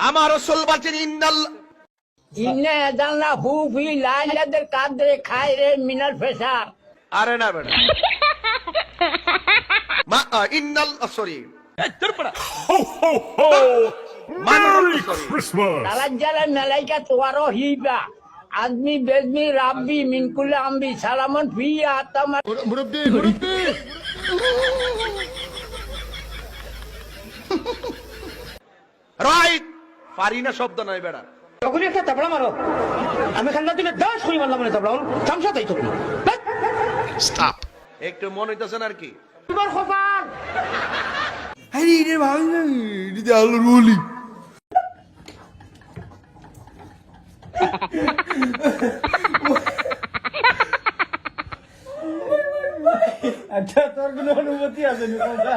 আমার রাসূল বলেন ইন্না জানলা হু ফি লাইলাদের কাদরে খায়রে মিনাল ফেসার। আরে না বেটা মা ইন্নাল সরি Merry Christmas! তারাজ্জালা মালাইকা তোয়ারো হিবা আদমি বেজমি রাব্বি মিন কুল্লি আমবি সালামুন ফিয়া তামা। মুরব্বি রাইট পারি না শব্দ নাই বেটা তখনই একটা তাবলা মারো, আমি খান্না দিলে 10 কই মারলাম না তাবলা তামসা তাই তো Stop! একটু মনে হইতেছে না আর কি তোমার খবর আরে রে ভাই এটা আলো রুলি আচ্ছা তোর কোনো অনুমতি আছে না?